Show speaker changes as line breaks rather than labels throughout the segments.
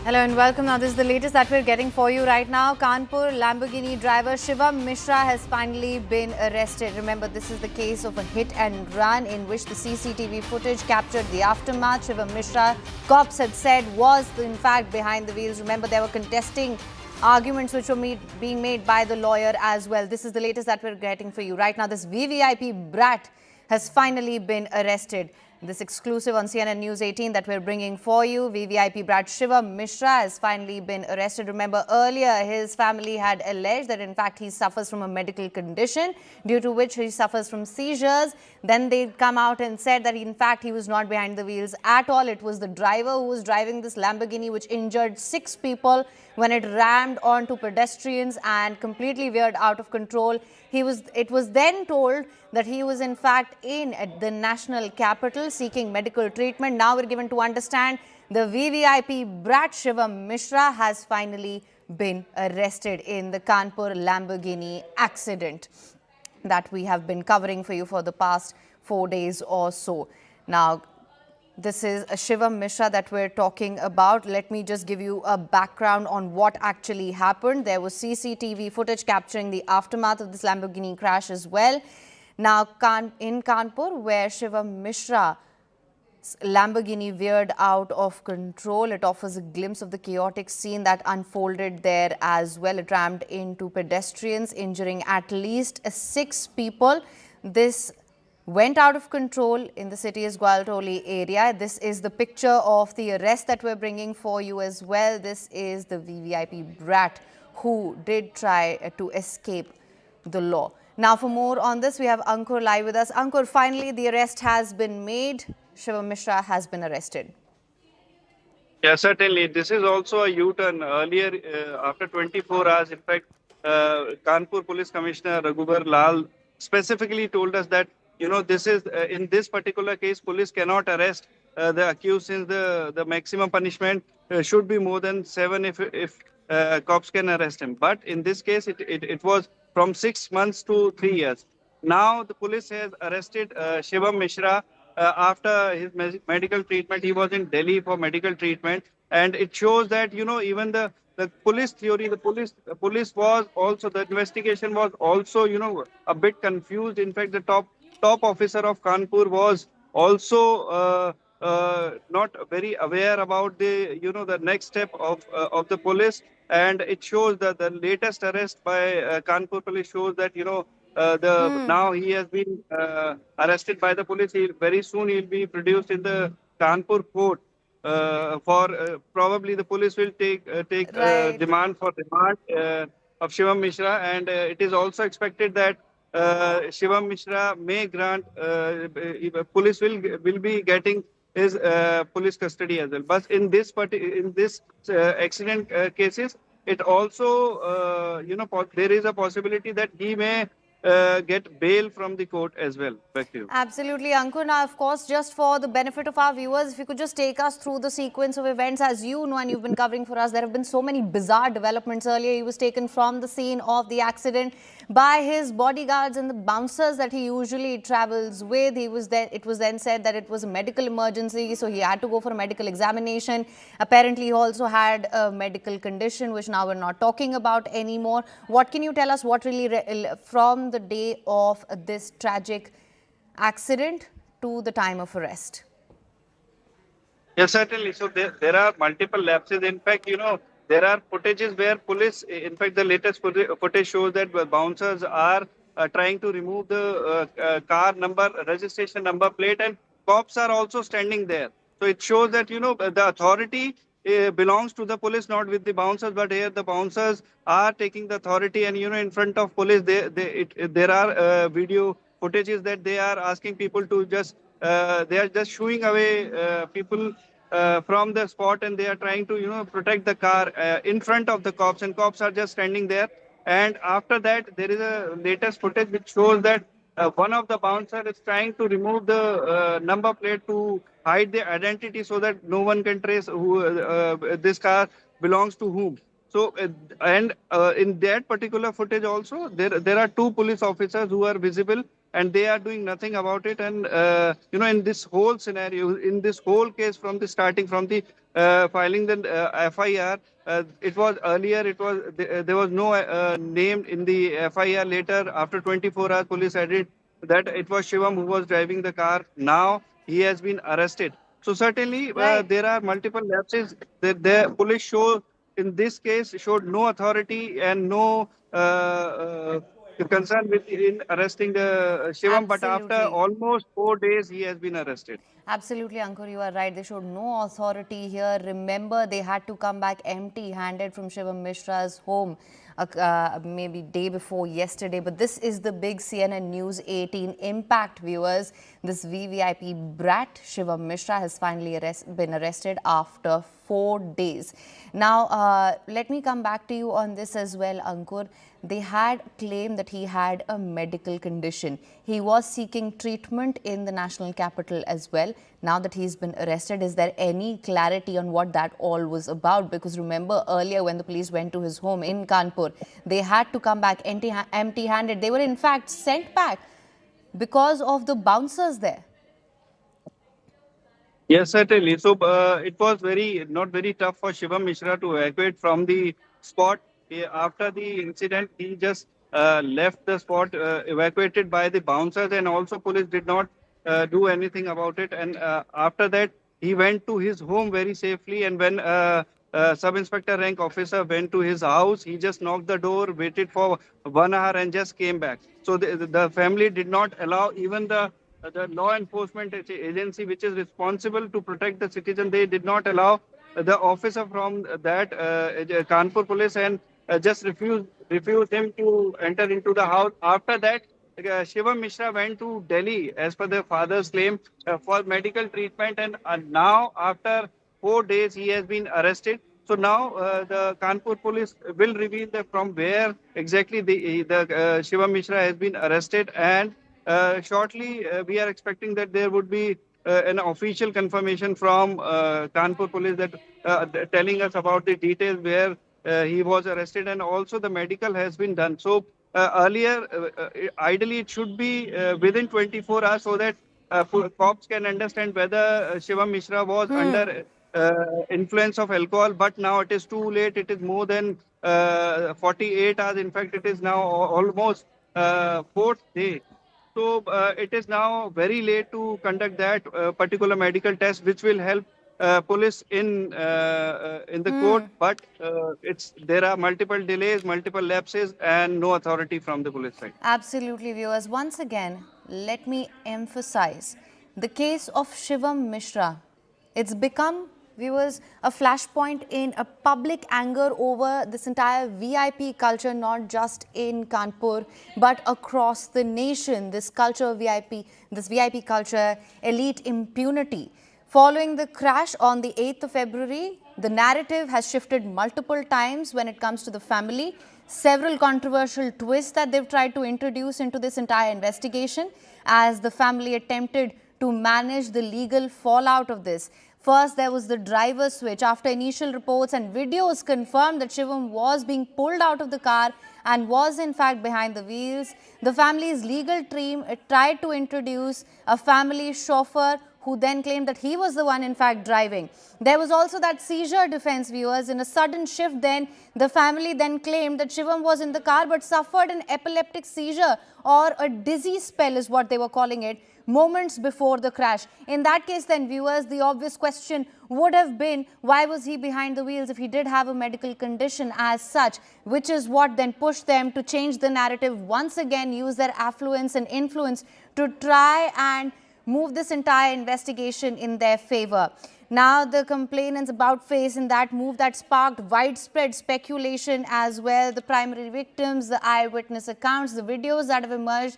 Hello and welcome. Now, this is the latest that we're getting for you right now. Kanpur Lamborghini driver Shivam Mishra has finally been arrested. Remember, this is the case of a hit and run in which the CCTV footage captured the aftermath. Shivam Mishra, cops had said, was in fact behind the wheels. Remember, they were contesting arguments which were being made by the lawyer as well. This is the latest that we're getting for you right now. This VVIP Brat has finally been arrested. This exclusive on CNN News 18 that we're bringing for you. VVIP Brat Shivam Mishra has finally been arrested. Remember, earlier his family had alleged that in fact he suffers from a medical condition due to which he suffers from seizures. Then they come out and said that in fact he was not behind the wheels at all. It was the driver who was driving this Lamborghini which injured 6 people when it rammed onto pedestrians and completely veered out of control. It was then told that he was in fact at the national capital seeking medical treatment. Now we're given to understand the VVIP Brat Shivam Mishra has finally been arrested in the Kanpur Lamborghini accident that we have been covering for you for the past 4 days or so. Now, this is a Shivam Mishra that we're talking about. Let me just give you a background on what actually happened. There was CCTV footage capturing the aftermath of this Lamborghini crash as well. Now, in Kanpur, where Shivam Mishra's Lamborghini veered out of control, it offers a glimpse of the chaotic scene that unfolded there as well. It rammed into pedestrians, injuring at least 6 people. This went out of control in the city's Gualtoli area. This is the picture of the arrest that we're bringing for you as well. This is the VVIP Brat who did try to escape the law. Now, for more on this, we have Ankur live with us. Ankur, finally, the arrest has been made. Shivam Mishra has been arrested.
Yeah, certainly. This is also a U-turn. Earlier, after 24 hours, in fact, Kanpur Police Commissioner Raghubar Lal specifically told us that, this is in this particular case, police cannot arrest the accused since the maximum punishment should be more than 7 if cops can arrest him. But in this case, it was from 6 months to 3 years. Now the police has arrested Shivam Mishra after his medical treatment. He was in Delhi for medical treatment, and it shows that even the police theory, the police was also, the investigation was also a bit confused. In fact, the top officer of Kanpur was also not very aware about the the next step of the police, and it shows that the latest arrest by Kanpur police shows that now he has been arrested by the police. Very soon he'll be produced in the Kanpur court. Probably the police will take demand of Shivam Mishra, and it is also expected that Shivam Mishra may grant police will be getting his police custody as well. But in this accident cases, it also there is a possibility that he may get bail from the court as well. Back to you.
Absolutely, Ankur. Now, of course, just for the benefit of our viewers, if you could just take us through the sequence of events. As you know and you've been covering for us, there have been so many bizarre developments. Earlier, he was taken from the scene of the accident by his bodyguards and the bouncers that he usually travels with. It was then said that it was a medical emergency, so he had to go for a medical examination. Apparently, he also had a medical condition, which now we're not talking about anymore. What can you tell us what really, from the day of this tragic accident to the time of arrest?
Yes, certainly. So there are multiple lapses. In fact, there are footages where police, in fact, the latest footage shows that bouncers are trying to remove the car number, registration number plate, and cops are also standing there. So it shows that, the authority belongs to the police, not with the bouncers, but here the bouncers are taking the authority, and, in front of police, there are video footages that they are asking people to just, they are just shooing away people from the spot, and they are trying to, protect the car in front of the cops, and cops are just standing there. And after that, there is a latest footage which shows that one of the bouncers is trying to remove the number plate to hide the identity so that no one can trace who this car belongs to whom. So, in that particular footage also, there are 2 police officers who are visible, and they are doing nothing about it. And, in this whole scenario, in this whole case, from the starting, from the filing the FIR. It was earlier, there was no name in the FIR. Later, after 24 hours, police added that it was Shivam who was driving the car. Now he has been arrested. So certainly
Right.
there are multiple lapses. The police show in this case showed no authority and no concern with in arresting the Shivam. But after
Absolutely.
almost 4 days, he has been arrested.
Absolutely, Ankur, you are right. They showed no authority here. Remember, they had to come back empty-handed from Shivam Mishra's home maybe day before yesterday. But this is the big CNN News 18 impact, viewers. This VVIP Brat, Shivam Mishra, has finally been arrested after 4 days. Now, let me come back to you on this as well, Ankur. They had claimed that he had a medical condition. He was seeking treatment in the national capital as well. Now that he's been arrested, is there any clarity on what that all was about? Because remember earlier when the police went to his home in Kanpur, they had to come back empty-handed. They were in fact sent back because of the bouncers there.
Yes, certainly. So it was not very tough for Shivam Mishra to evacuate from the spot. After the incident, he just left the spot, evacuated by the bouncers, and also police did not do anything about it. And after that, he went to his home very safely. And when sub-inspector rank officer went to his house, he just knocked the door, waited for 1 hour, and just came back. So the family did not allow even the law enforcement agency, which is responsible to protect the citizen, they did not allow the officer from that Kanpur police and just refused him to enter into the house. After that, Shivam Mishra went to Delhi, as per the father's claim, for medical treatment, and now after 4 days he has been arrested. So now the Kanpur police will reveal from where exactly the Shivam Mishra has been arrested, and shortly, we are expecting that there would be an official confirmation from Kanpur police that telling us about the details where he was arrested, and also the medical has been done. So earlier, ideally, it should be within 24 hours so that cops can understand whether Shivam Mishra was under influence of alcohol. But now it is too late. It is more than 48 hours. In fact, it is now almost fourth day. So it is now very late to conduct that particular medical test, which will help police in the court. But there are multiple delays, multiple lapses, and no authority from the police side.
Absolutely, viewers. Once again, let me emphasize the case of Shivam Mishra. It's become, viewers, a flashpoint in a public anger over this entire VIP culture, not just in Kanpur, but across the nation. This culture of VIP, this VIP culture, elite impunity. Following the crash on the 8th of February, the narrative has shifted multiple times when it comes to the family. Several controversial twists that they've tried to introduce into this entire investigation as the family attempted to manage the legal fallout of this. First, there was the driver switch. After initial reports and videos confirmed that Shivam was being pulled out of the car and was in fact behind the wheels, the family's legal team tried to introduce a family chauffeur who then claimed that he was the one in fact driving. There was also that seizure defense, viewers. In a sudden shift then, the family then claimed that Shivam was in the car but suffered an epileptic seizure, or a dizzy spell is what they were calling it, moments before the crash. In that case then, viewers, the obvious question would have been, why was he behind the wheels if he did have a medical condition as such, which is what then pushed them to change the narrative once again, use their affluence and influence to try and move this entire investigation in their favor. Now the complainants about face in that move that sparked widespread speculation as well. The primary victims, the eyewitness accounts, the videos that have emerged,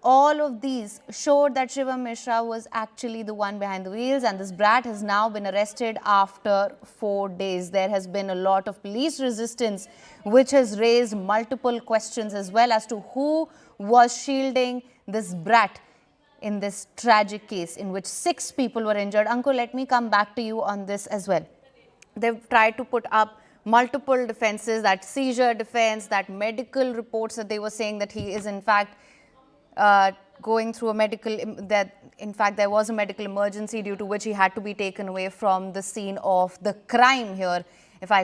all of these showed that Shivam Mishra was actually the one behind the wheels, and this brat has now been arrested after 4 days. There has been a lot of police resistance, which has raised multiple questions as well as to who was shielding this brat in this tragic case in which 6 people were injured. Uncle, let me come back to you on this as well. They've tried to put up multiple defenses, that seizure defense, that medical reports that they were saying that he is in fact going through a medical, that in fact there was a medical emergency due to which he had to be taken away from the scene of the crime here, if I